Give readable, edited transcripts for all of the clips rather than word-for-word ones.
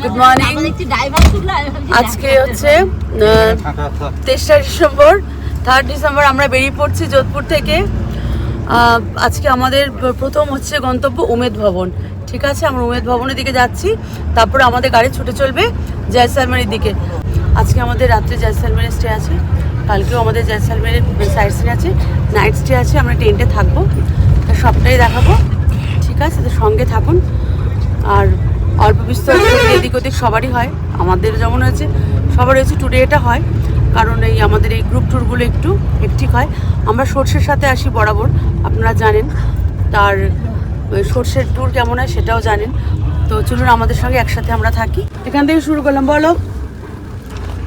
Good morning. আজকে হচ্ছে 23 December, 3 December আমরা বেরিয়ে পড়ছি যোধপুর থেকে। আজকে আমাদের প্রথম হচ্ছে গন্তব্য উমেদ ভবন। ঠিক আছে, আমরা উমেদ ভবনের দিকে যাচ্ছি, তারপরে আমাদের গাড়ি ছুটে চলবে জয়সালমেরের দিকে। আজকে আমাদের রাত্রে জয়সালমেরে স্টে আছে, কালকেও আমাদের জয়সালমেরের সাইড সিন আছে, নাইট স্টে আছে। আমরা টেন্টে থাকবো, সবটাই দেখাবো। ঠিক আছে, তো সঙ্গে থাকুন। আর অল্প বিস্তর এদিক ওদিক সবারই হয়, আমাদের যেমন হয়েছে সবার হয়েছে। ট্যুরে এটা হয় কারণ এই আমাদের এই গ্রুপ ট্যুরগুলো একটু হেক্টিক হয়। আমরা সর্ষের সাথে আসি বরাবর, আপনারা জানেন। তার সর্ষের ট্যুর কেমন হয় সেটাও জানেন। তো চলুন আমাদের সঙ্গে একসাথে আমরা থাকি। এখান থেকে শুরু করলাম। বলো,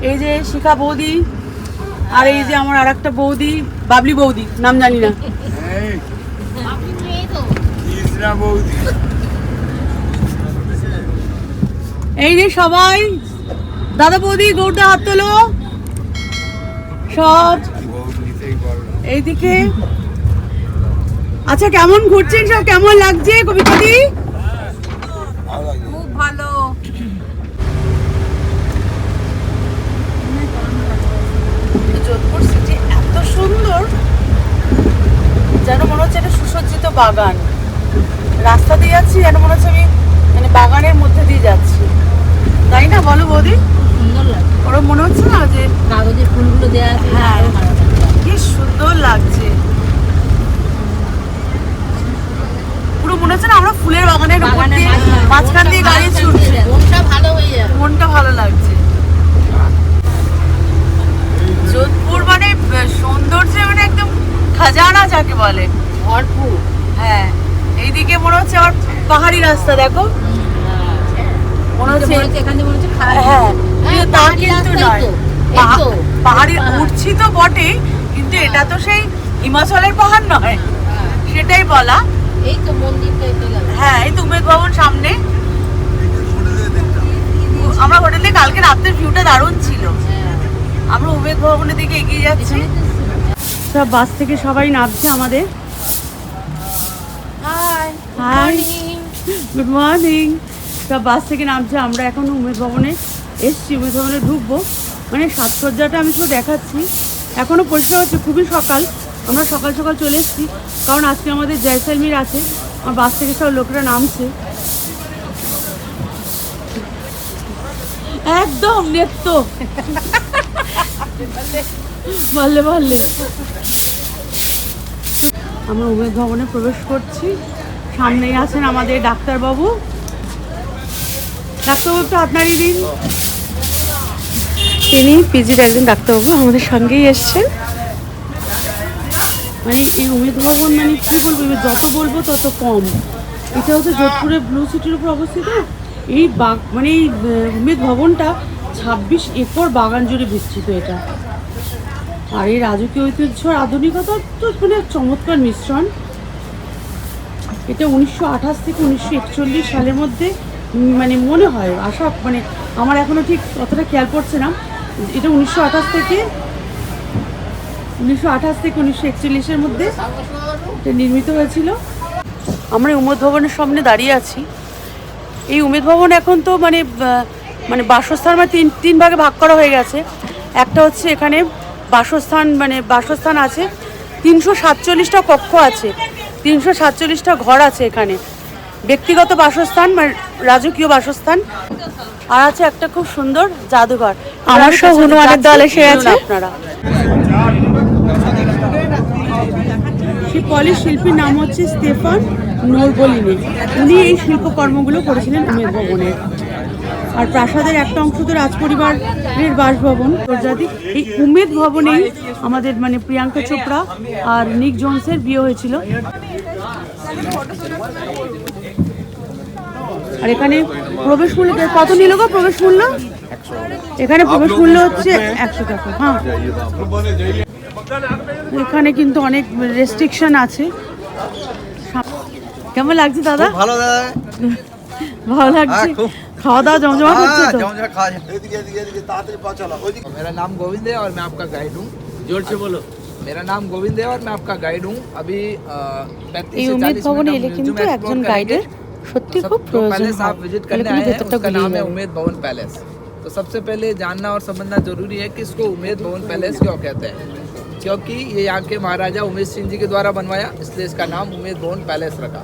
এই যে শিখা বৌদি, আর এই যে আমার আর একটা বৌদি, বাবলি বৌদি, নাম জানি না। এই যে সবাই দাদা বৌদি, গৌরদা হাত তোলো সব এইদিকে। আচ্ছা, কেমন ঘুরছেন সব, কেমন লাগছে কবিতাদি? খুব ভালো। যোধপুর সিটি এত সুন্দর, যেন মনে হচ্ছে একটা সুসজ্জিত বাগান। রাস্তা দিয়ে যাচ্ছি, যেন মনে হচ্ছে আমি মানে বাগানের মধ্যে দিয়ে যাচ্ছি, তাই না? বলো বৌদি, সুন্দর লাগছে। ওরকম মনে হচ্ছে না যে কাগজের ফুলগুলো দেওয়া আছে? হ্যাঁ, কি সুন্দর লাগছে। পুরো মনে হচ্ছে না আমরা ফুলের বাগানের উপর দিয়ে মাঝখান দিয়ে গাড়ি ছুটছে। মনটা ভালো হয়ে যাবে, মনটা ভালো লাগছে। যোধপুর মানে সৌন্দর্যে মানে একদম খাজানা যাকে বলে, ভরপুর। হ্যাঁ, এইদিকে মনে হচ্ছে আবার পাহাড়ি রাস্তা, দেখো মনে হচ্ছে এখানে মনে হচ্ছে। হ্যাঁ, তা কিন্তু নয়, পাহাড়ি উঠছি তো বটে, কিন্তু এটা তো সেই হিমাচলের পাহাড় নয়, সেটাই বলা। এই তো মন্দিরটা, হ্যাঁ এই তো উমেদ ভবন সামনে। আমরা হোটেলে কালকে রাতের ভিউটা দারুণ ছিল। আমরা উমেদ ভবনের দিকে এগিয়ে যাচ্ছি। সব বাস থেকে সবাই নামছে আমাদের। Hi, good morning. সব বাস থেকে নামছে, আমরা এখন উমেদ ভবনে এসছি। উমেদ ভবনে ঢুকবো, মানে সাজসজ্জাটা আমি শুধু দেখাচ্ছি। এখনও পরিষ্কার হচ্ছে, খুবই সকাল। আমরা সকাল সকাল চলে এসেছি কারণ আজকে আমাদের জয়সালমীর আছে। আমার বাস থেকে সব লোকেরা নামছে, একদম নেত্য বললে বললে। আমরা উমেদ ভবনে প্রবেশ করছি। সামনেই আছেন আমাদের ডাক্তারবাবু। ডাক্তারবাবু একটু আপনারই দিন। তিনি পিজির একজন ডাক্তারবাবু, আমাদের সঙ্গেই এসছেন। মানে এই উমেদ ভবন মানে কী বলবো, যত বলবো তত কম। এটা হচ্ছে যোধপুরের ব্লু সিটির উপর অবস্থিত। এই মানে এই উমেদ ভবনটা 26 একর বাগান জুড়ে বিস্তৃত এটা। আর এই রাজকীয় ঐতিহ্য আধুনিকতার তো মানে চমৎকার মিশ্রণ। এটা 1928 থেকে 1941 সালের মধ্যে মানে মনে হয়, আশা মানে আমার এখনও ঠিক অতটা খেয়াল পড়ছে না। এটা 1928 থেকে 1941-এর মধ্যে এটা নির্মিত হয়েছিল। আমরা উমেদ ভবনের সামনে দাঁড়িয়ে আছি। এই উমেদ ভবন এখন তো মানে মানে বাসস্থান মানে তিন ভাগে ভাগ করা হয়ে গেছে। একটা হচ্ছে এখানে বাসস্থান, মানে বাসস্থান আছে, 347টা কক্ষ আছে, 347টা ঘর আছে এখানে। ব্যক্তিগত বাসস্থান মানে রাজকীয় বাসস্থান, আর আছে একটা খুব সুন্দর জাদুঘর। আমার সব হনুমানের দল এসে আছে। আপনারা সেই পলি শিল্পীর নাম হচ্ছে স্টেফান নোরবলিনি। উনি এই শিল্পকর্মগুলো করেছিলেন উমেদ ভবনের। আর প্রাসাদের একটা অংশ তো রাজপরিবারের বাসভবন প্রজাতি। এই উমেদ ভবনেই আমাদের মানে প্রিয়াঙ্কা চোপড়া আর নিক জোনসের বিয়ে হয়েছিল। আর এখানে প্রবেশ মূল্য কত নিল গো? প্রবেশ মূল্য এখানে প্রবেশ মূল্য হচ্ছে 100 টাকা। হ্যাঁ, এখানে কিন্তু অনেক রেস্ট্রিকশন আছে। কেমন লাগছে দাদা? ভালো দাদা, ভালো লাগছে। খাওয়া দাওয়া জমজমাট হচ্ছে তো? मेरा नाम गोविंद है और मैं आपका गाइड हूँ। जोर से बोलो। मेरा नाम गोविंद है और मैं आपका गाइड हूँ। अभी 35 से 40 मिनट এলে কিন্তু একজন গাইডের সত্যি तो খুব जो প্রয়োজন पैलेस হয় आप विजिट তাহলে करने কিন্তু आए हैं ভেতরটা उसका গুলিয়ে नाम है যাবে। उमेद भवन पैलेस। तो सबसे पहले जानना और समझना जरूरी है कि इसको उमेद भवन पैलेस क्यों कहते हैं, क्योंकि ये यहाँ के महाराजा उमेद सिंह जी के द्वारा बनवाया, इसलिए इसका नाम उमेद भवन पैलेस रखा।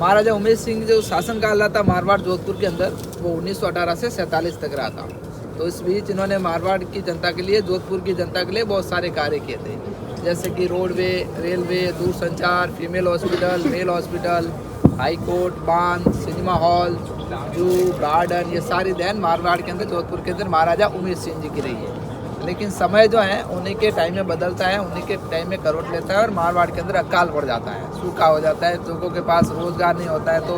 महाराजा उमेद सिंह जो शासन काल रहा था मारवाड़ जोधपुर के अंदर, वो 1918 से 47 तक रहा था। तो इस बीच इन्होंने मारवाड़ की जनता के लिए, जोधपुर की जनता के लिए बहुत सारे कार्य किए थे, जैसे कि रोडवे, रेलवे, दूरसंचार, female hospital, male hospital, high court, बांध, सिनेमा हॉल, जू, गार्डन, ये सारी देन मारवाड़ के अंदर, जोधपुर के अंदर महाराजा उमेद सिंह जी की रही है। लेकिन समय जो है उन्हीं के टाइम में बदलता है, उन्हीं के टाइम में करवट लेता है और मारवाड़ के अंदर अकाल पड़ जाता है, सूखा हो जाता है, लोगों के पास रोजगार नहीं होता है, तो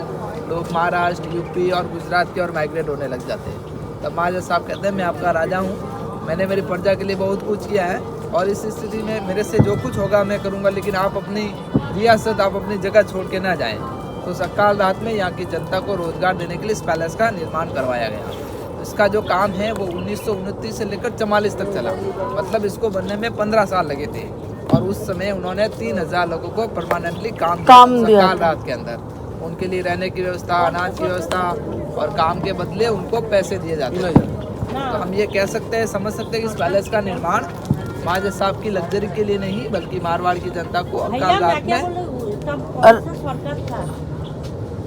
लोग महाराष्ट्र, यूपी और गुजरात की ओर माइग्रेट होने लग जाते हैं। तब महाराजा साहब कहते हैं मैं आपका राजा हूँ, मैंने मेरी प्रजा के लिए बहुत कुछ किया है और इस स्थिति में मेरे से जो कुछ होगा मैं करूँगा, लेकिन आप अपनी रियासत, आप अपनी जगह छोड़ के ना जाएँ। तो उस अकाल रात में यहाँ की जनता को रोजगार देने के लिए इस पैलेस का निर्माण करवाया गया। इसका जो काम है वो 1929 से लेकर 44 तक चला, मतलब इसको बनने में 15 साल लगे थे। और उस समय उन्होंने 3000 लोगों को परमानेंटली काम दिया अकाल रात के अंदर। उनके लिए रहने की व्यवस्था, अनाज की व्यवस्था और काम के बदले उनको पैसे दिए जाते हैं। तो हम ये कह सकते हैं, समझ सकते हैं कि इस पैलेस का निर्माण महाराजा साहब की लग्जरी के लिए नहीं, बल्कि मारवाड़ की जनता को अकाल रात में।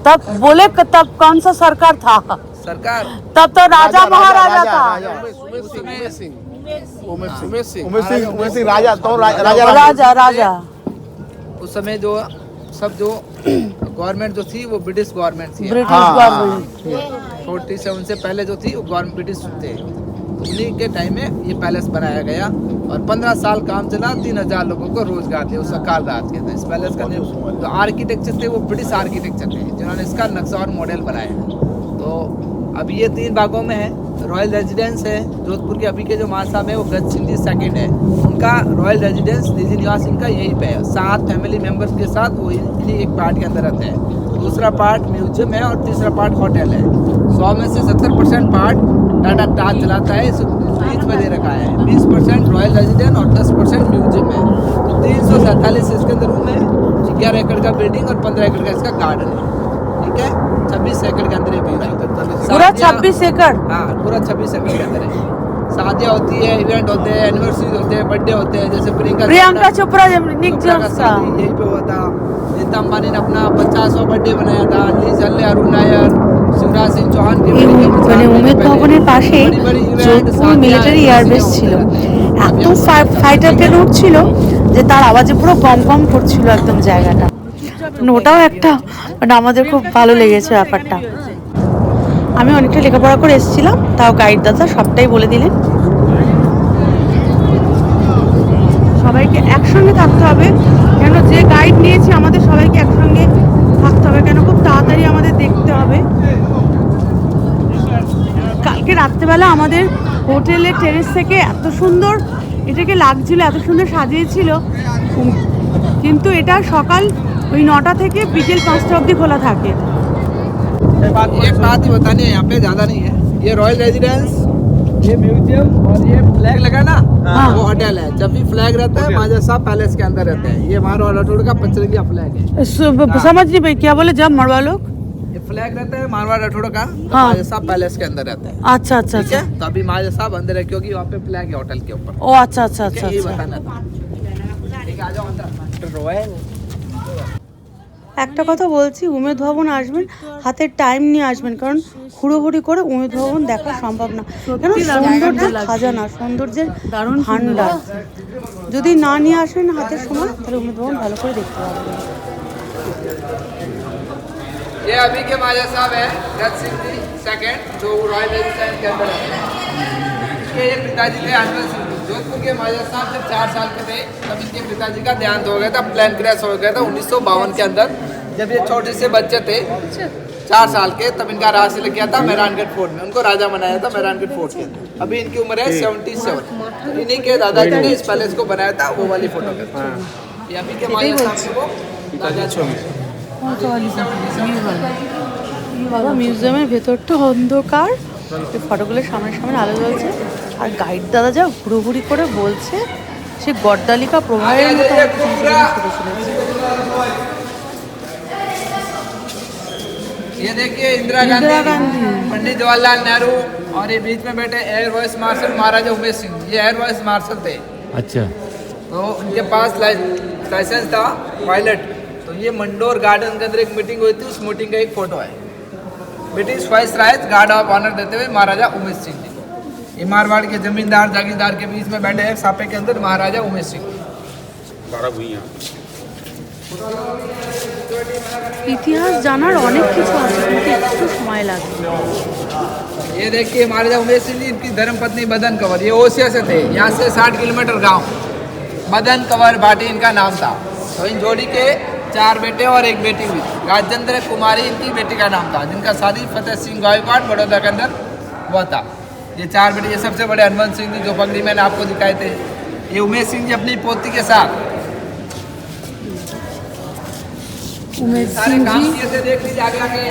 तब बोले तब कौन सा सरकार था? सरकार तब तो राजा महाराजा था। उमेश सिंह राजा, तो राजा उस समय जो सब जो गवर्नमेंट जो थी वो ब्रिटिश गवर्नमेंट थी। ब्रिटिश गवर्नमेंट 47 से पहले जो थी वो गवर्नमेंट ब्रिटिश थे। उन्हीं के टाइम में ये पैलेस बनाया गया और 15 साल काम चला, 3000 लोगों को रोजगार दिया उस अकाल रात के अंदर। इस पैलेस का जो आर्किटेक्चर थे वो ब्रिटिश आर्किटेक्चर थे, जिन्होंने इसका नक्शा और मॉडल बनाया। तो अभी ये 3 भागों में है। रॉयल रेजिडेंस है जोधपुर के, अभी के जो महासाहब है वो गज सिंह जी सेकेंड है, उनका रॉयल रेजिडेंस निजी निवास इनका यहीं पे है। 7 फैमिली मेंबर्स के साथ वो इन्हीं एक पार्ट के अंदर रहते हैं। दूसरा पार्ट म्यूजियम है और तीसरा पार्ट होटल है। 100 में से 70% पार्ट टाटा ताज चलाता है, इसे बीच में दे रखा है। 20% रॉयल रेजिडेंस और 10% म्यूजियम है। तो 347 इसके अंदर रूम है, 11 एकड़ का बिल्डिंग और 15 एकड़ का इसका गार्डन है। ठीक है, 26 एकड़ के अंदर ये पूरा 26 एकड़। हाँ, पूरा 26 एकड़ के अंदर है। शादियाँ होती है, इवेंट होते हैं, एनिवर्सरी होते हैं, बर्थडे होते हैं, जैसे प्रियंका चोपड़ा का यहीं पे हुआ था। नीता अंबानी ने अपना 50वां बर्थडे बनाया था। अरुण नायर, शिवराज सिंह चौहान की মানে উমেদ ভবনের পাশে যোধপুর মিলিটারি এয়ারবেস ছিল। এত ফাইটার প্লেন উঠছিল যে তার আওয়াজে পুরো গম গম করছিল একদম জায়গাটা। ওটাও একটা মানে আমাদের খুব ভালো লেগেছে ব্যাপারটা। আমি অনেকটা লেখাপড়া করে এসেছিলাম, তাও গাইড দাদা সবটাই বলে দিলেন। সবাইকে একসঙ্গে থাকতে হবে, কেন যে গাইড নিয়েছি আমাদের সবাইকে একসঙ্গে থাকতে হবে, কেন খুব তাড়াতাড়ি আমাদের দেখতে হবে। কালকে রাত্রেবেলা আমাদের হোটেলের টেরেস থেকে এত সুন্দর এটাকে লাগছিল, এত সুন্দর সাজিয়েছিল, কিন্তু এটা সকাল ওই 9টা থেকে বিকেল 5টা অবধি খোলা থাকে। एक बात ही बतानी है, यहाँ पे ज्यादा नहीं है। ये रॉयल रेजिडेंस, ये म्यूजियम और ये फ्लैग लगा ना, वो होटल है। जब भी फ्लैग रहता है महाराजा साहब पैलेस के अंदर रहते हैं। ये मारवाड़ राठौड़ का 55 फ्लैग है। समझ नहीं भाई क्या बोले जब मरवा लोग? ये फ्लैग रहता है मारवाड़ राठौड़ का, महाराजा साहब पैलेस के अंदर रहता है। अच्छा अच्छा ठीक है, तो अभी महाराजा साहब अंदर है क्योंकि वहाँ पे फ्लैग है होटल के ऊपर। ओ अच्छा अच्छा अच्छा यही बताना था। ठीक है, आ जाओ अंदर। रॉयल একটা কথা বলছি, উমেদ ভবন আসবেন হাতে টাইম নিয়ে আসবেন, কারণ হুড়োহুড়ি করে উমেদ ভবন দেখা সম্ভব না। কেন সৌন্দর্যের খাজানা, সৌন্দর্যের ভান্ডার, যদি না নিয়ে আসেন হাতের সময় তাহলে উমেদ ভবন ভালো করে দেখতে পারবেন। ये अभी के महाराजा साहब है गज सिंह जी सेकंड, जो रॉयल रेजिडेंस के अंदर है। इसके ये पिताजी थे अनवर सिंह जी। जोधपुर के महाराजा साहब जब 4 साल के थे तब इनके पिताजी का देहांत हो गया था, प्लेन क्रैश हो गया था 1952 के अंदर। जब ये छोटे से बच्चे थे 4 साल के, तब इनका राज लग गया था मेहरानगढ़ फोर्ट में, उनको राजा बनाया था मेहरानगढ़ फोर्ट के अंदर। अभी इनकी उम्र है 77। तो इन्हीं के दादाजी ने इस पैलेस को बनाया था, वो वाली फोटो के। ये अभी के महाराजा साहब के वो दादाजी। বাবা মিউজিয়ামের ভেতরটা অন্ধকার, ফটোগুলোর সামনে সামনে আলো জ্বলছে, আর গাইড দাদা যা ঘুরোঘুরি করে বলছে সে গড্ডালিকা প্রবাহের মতো ছুটে চলেছে। ये देखिए इंदिरा इंदिरा गांधी, गांधी। पंडित जवाहरलाल नेहरू और ये बीच में बैठे एयर वाइस मार्शल महाराजा उमेश सिंह, ये एयर वाइस मार्शल थे। अच्छा तो उनके पास लाइसेंस था पायलट। तो ये मंडोर गार्डन के अंदर एक मीटिंग हुई थी, उस मीटिंग का एक फोटो है। British viceroy guard of honour देते हुए महाराजा उमेश सिंह जी को। ये मारवाड़ के जमींदार जागीरदार के बीच में बैठे हैं सापे के अंदर महाराजा उमेश सिंह। ইতিহাস জানার অনেক কিছু আছে কিন্তু একটু সময় লাগবে। ये देखिए महाराजा उमेश सिंह जी, इनकी धर्मपत्नी मदन कंवर, ये ओसिया से थे, यहाँ से 60 किलोमीटर गांव। मदन कंवर भाटी इनका नाम था। तो इन जोड़ी के 4 बेटे और 1 बेटी हुई। राजेंद्र कुमारी इनकी बेटी का नाम था, जिनका शादी फतेह सिंह गायकवाड़ बड़ौदा के अंदर हुआ था। ये 4 बेटे, ये सबसे बड़े हनुमंत सिंह जी जो पगड़ी मैंने आपको दिखाए थे। ये उमेश सिंह जी अपनी पोती के साथ उमेश सारे सिंह काम जी किए थे। देख लीजिए आगे आगे,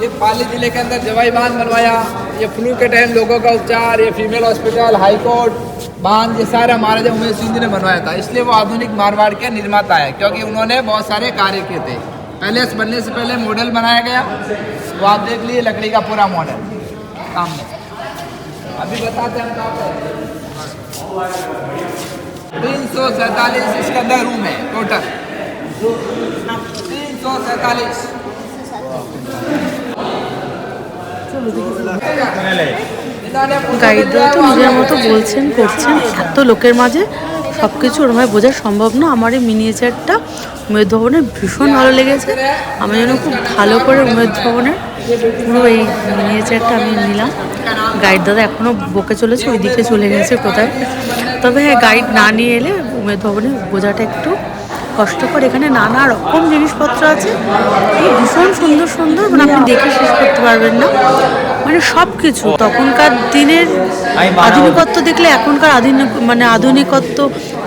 ये पाली जिले के अंदर जवाई बांध बनवाया। ये फ्लू के टाइम लोगों का उपचार, ये फीमेल हॉस्पिटल, हाई कोर्ट, बांध, ये सारा महाराजा उमेश सिंह जी ने बनवाया था। इसलिए वो आधुनिक मारवाड़ के निर्माता है, क्योंकि उन्होंने बहुत सारे कार्य किए थे। पैलेस बनने से पहले मॉडल बनाया गया, वो आप देख लीजिए लकड़ी का पूरा मॉडल सामने। अभी बताते हैं हम कहाँ पर। 347 इसके अंदर रूम है टोटल, 347। গাইডরা তো নিজের মতো বলছেন করছেন, এত লোকের মাঝে সব কিছু ওরমভাবে বোঝা সম্ভব না। আমার এই মিনিয়েচারটা উমেদ ভবনের ভীষণ ভালো লেগেছে। আমি যেন খুব ভালো করে উমেদ ভবনের পুরো এই মিনিয়েচারটা আমি নিলাম। গাইড দাদা এখনও বকে চলেছে, ওই দিকে চলে গেছে কোথায়। তবে হ্যাঁ, গাইড না নিয়ে এলে উমেদ ভবনে বোঝাটা একটু কষ্টকর। এখানে নানা রকম জিনিসপত্র আছে, ভীষণ সুন্দর সুন্দর, মানে আপনি দেখে শেষ করতে পারবেন না। মানে সব কিছু তখনকার দিনের আধুনিকত্ব দেখলে এখনকার আধুনিকত্ব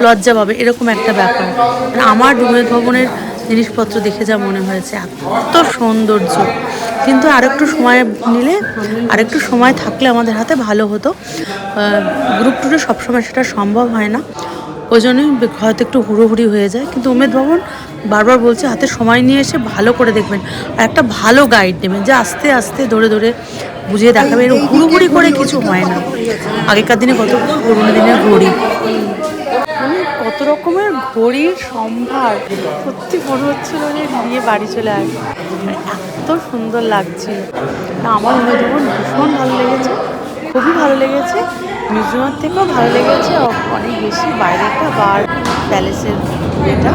লজ্জা পাবে, এরকম একটা ব্যাপার। মানে আমার উমেদ ভবনের জিনিসপত্র দেখে যা মনে হয়েছে, এত সৌন্দর্য। কিন্তু আরেকটু সময় নিলে, আরেকটু সময় থাকলে আমাদের হাতে ভালো হতো। গ্রুপ ট্যুরে সবসময় সেটা সম্ভব হয় না, ওই জন্যই হয়তো একটু হুড়োহুড়ি হয়ে যায়। কিন্তু উমেদ ভবন বারবার বলছে হাতে সময় নিয়ে এসে ভালো করে দেখবেন, আর একটা ভালো গাইড নেবেন যে আস্তে আস্তে ধরে ধরে বুঝিয়ে দেখাবে। এরকম হুড়োহুড়ি করে কিছু হয় না। আগেকার দিনে কত পুরোনো দিনের ঘড়ি, মানে কত রকমের ঘড়ির সম্ভার, সত্যি মনে হচ্ছিল যে নিয়ে বাড়ি চলে আসবে, এত সুন্দর লাগছিল না। আমার উমেদ ভবন ভীষণ ভালো লেগেছে, খুবই ভালো লেগেছে। মিউজিয়ামের থেকেও ভালো লেগেছে অনেক বেশি। বাইরেটা বার প্যালেসের এটা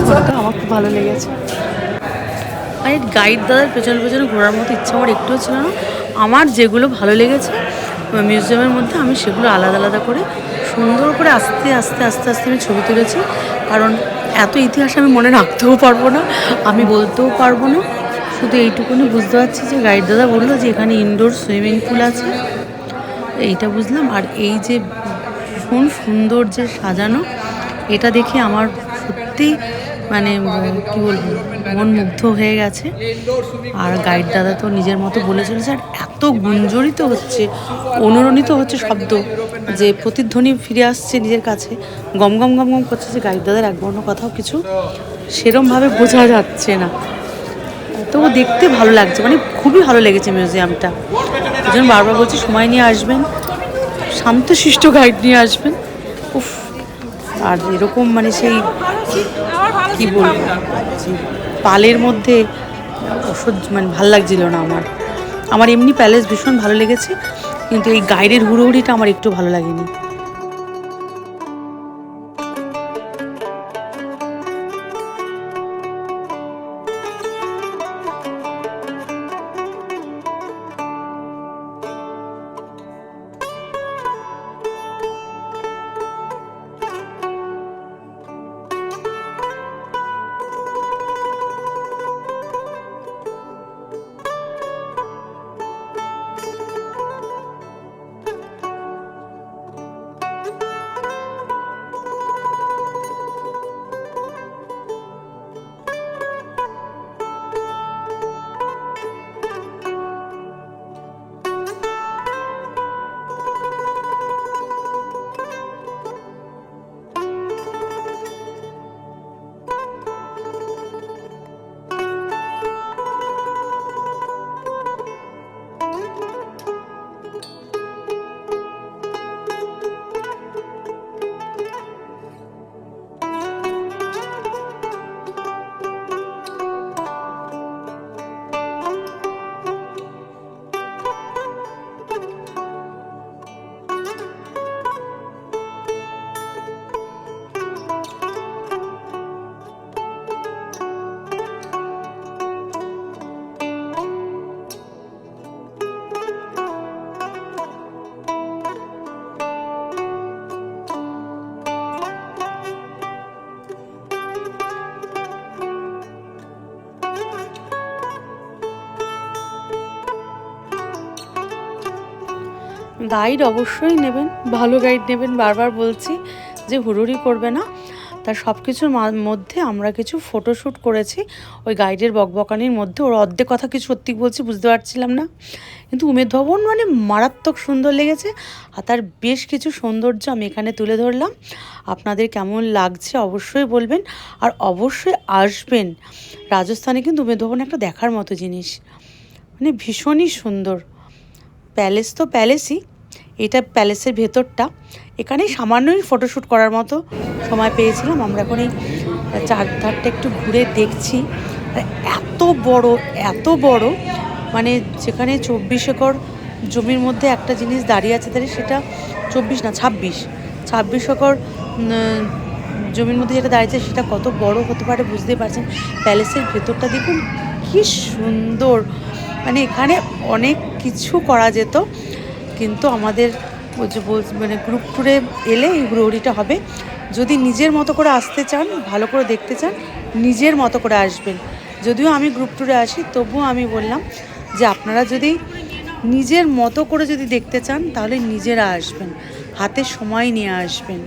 ছোটটা আমার খুব ভালো লেগেছে। আর এই গাইড দাদার পেছনে পেছনে ঘোরার মতো ইচ্ছা আমার একটুও ছিল না। আমার যেগুলো ভালো লেগেছে মিউজিয়ামের মধ্যে, আমি সেগুলো আলাদা আলাদা করে সুন্দর করে আস্তে আস্তে আস্তে আস্তে আমি ছবি তুলেছি। কারণ এত ইতিহাস আমি মনে রাখতেও পারবো না, আমি বলতেও পারবো না। শুধু এইটুকুনি বুঝতে পারছি যে গাইড দাদা বললো যে এখানে ইনডোর সুইমিং পুল আছে, এইটা বুঝলাম। আর এই যে ভীষণ সুন্দর যে সাজানো, এটা দেখে আমার সত্যি মানে কী বলবো, মন মুগ্ধ হয়ে গেছে। আর গাইড দাদা তো নিজের মতো বলে চলেছে, আর এত গুঞ্জরিত হচ্ছে, অনুরণিত হচ্ছে শব্দ, যে প্রতিধ্বনি ফিরে আসছে নিজের কাছে, গম গম গম গম করছে, যে গাইড দাদার এক বর্ণ কথাও কিছু সেরমভাবে বোঝা যাচ্ছে না। তো দেখতে ভালো লাগছে, মানে খুবই ভালো লেগেছে মিউজিয়ামটা। ওই জন্য বারবার বলছি সময় নিয়ে আসবেন, শান্তশিষ্ট গাইড নিয়ে আসবেন। উফ, আর এরকম মানে সেই কী বলবো, পালের মধ্যে অসহ্য, মানে ভালো লাগছিল না আমার এমনি প্যালেস ভীষণ ভালো লেগেছে, কিন্তু এই গাইডের হুড়োহুড়িটা আমার একটু ভালো লাগেনি। গাইড অবশ্যই নেবেন, ভালো গাইড নেবেন, বারবার বলছি যে হুড়ুড়ি করবে না। তার সব কিছুর মধ্যে আমরা কিছু ফটোশ্যুট করেছি ওই গাইডের বকবকানির মধ্যে। ওর অর্ধেক কথা কিছু সত্যি বলছি বুঝতে পারছিলাম না, কিন্তু উমেদ ভবন মানে মারাত্মক সুন্দর লেগেছে। আর তার বেশ কিছু সৌন্দর্য আমি এখানে তুলে ধরলাম। আপনাদের কেমন লাগছে অবশ্যই বলবেন, আর অবশ্যই আসবেন। রাজস্থানে কিন্তু উমেদ ভবন একটা দেখার মতো জিনিস, মানে ভীষণই সুন্দর। প্যালেস তো প্যালেসই, এটা প্যালেসের ভেতরটা। এখানে সামান্যই ফটোশ্যুট করার মতো সময় পেয়েছিলাম। আমরা এখন এই চারধারটা একটু ঘুরে দেখছি। এত বড় মানে যেখানে 24 একর জমির মধ্যে একটা জিনিস দাঁড়িয়ে আছে, তাহলে সেটা 24 না 26 একর জমির মধ্যে যেটা দাঁড়িয়েছে সেটা কত বড় হতে পারে বুঝতেই পারছেন। প্যালেসের ভেতরটা দেখুন কি সুন্দর, মানে এখানে অনেক কিছু করা যেত, কিন্তু আমাদের মানে গ্রুপ ট্যুরে এলে এই হুড়োহুড়িটা হবে। যদি নিজের মতো করে আসতে চান, ভালো করে দেখতে চান, নিজের মতো করে আসবেন। যদিও আমি গ্রুপ ট্যুরে আসি, তবুও আমি বললাম যে আপনারা যদি নিজের মতো করে যদি দেখতে চান তাহলে নিজেরা আসবেন, হাতে সময় নিয়ে আসবেন।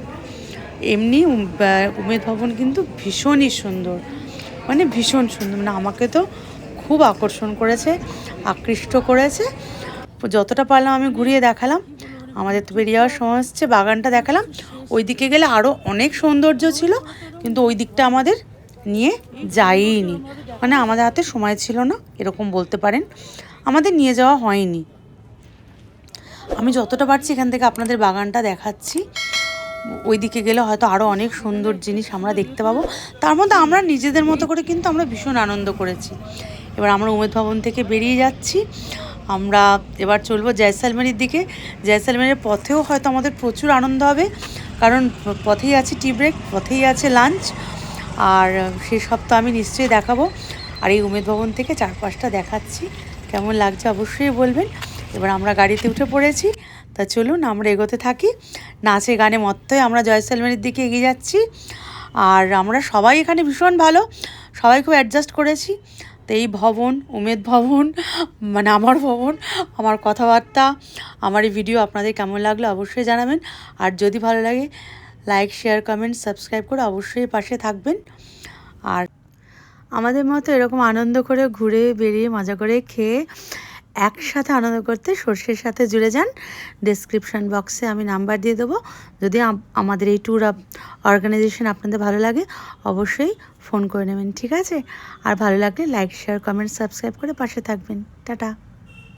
এমনি উমেদ ভবন কিন্তু ভীষণই সুন্দর, মানে ভীষণ সুন্দর, মানে আমাকে তো খুব আকর্ষণ করেছে, আকৃষ্ট করেছে। যতটা পারলাম আমি ঘুরিয়ে দেখালাম। আমাদের তো বেরিয়ে যাওয়ার সময় হচ্ছে, বাগানটা দেখালাম। ওই দিকে গেলে আরও অনেক সৌন্দর্য ছিল, কিন্তু ওই দিকটা আমাদের নিয়ে যাইনি, মানে আমাদের হাতে সময় ছিল না এরকম বলতে পারেন, আমাদের নিয়ে যাওয়া হয়নি। আমি যতটা পারছি এখান থেকে আপনাদের বাগানটা দেখাচ্ছি। ওই দিকে গেলে হয়তো আরও অনেক সুন্দর জিনিস আমরা দেখতে পাবো। তার মধ্যে আমরা নিজেদের মতো করে কিন্তু আমরা ভীষণ আনন্দ করেছি। এবার আমরা উমেদ ভবন থেকে বেরিয়ে যাচ্ছি। আমরা এবার চলবো জয়সলমেরের দিকে। জয়সলমেরের পথেও হয়তো আমাদের প্রচুর আনন্দ হবে, কারণ পথেই আছে টি ব্রেক, পথেই আছে লাঞ্চ, আর সেসব তো আমি নিশ্চয়ই দেখাবো। আর এই উমেদ ভবন থেকে চারপাশটা দেখাচ্ছি, কেমন লাগছে অবশ্যই বলবেন। এবার আমরা গাড়িতে উঠে পড়েছি, তা চলুন আমরা এগোতে থাকি। নাচে গানে মত্তই আমরা জয়সলমেরের দিকে এগিয়ে যাচ্ছি। আর আমরা সবাই এখানে ভীষণ ভালো, সবাই খুব অ্যাডজাস্ট করেছি। তো এই ভবন, উমেদ ভবন, মানে আমার ভবন, আমার কথাবার্তা, আমার এই ভিডিও আপনাদের কেমন লাগলো অবশ্যই জানাবেন। আর যদি ভালো লাগে লাইক, শেয়ার, কমেন্ট, সাবস্ক্রাইব করে অবশ্যই পাশে থাকবেন। আর আমাদের মতো এরকম আনন্দ করে ঘুরে বেরিয়ে মজা করে খেয়ে একসাথে আনন্দ করতে সর্ষের সাথে জুড়ে যান। ডেসক্রিপশান বক্সে আমি নাম্বার দিয়ে দেবো। যদি আমাদের এই ট্যুর অর্গানাইজেশন আপনাদের ভালো লাগে অবশ্যই ফোন করে নেবেন, ঠিক আছে? আর ভালো লাগলে লাইক, শেয়ার, কমেন্ট, সাবস্ক্রাইব করে পাশে থাকবেন। টাটা।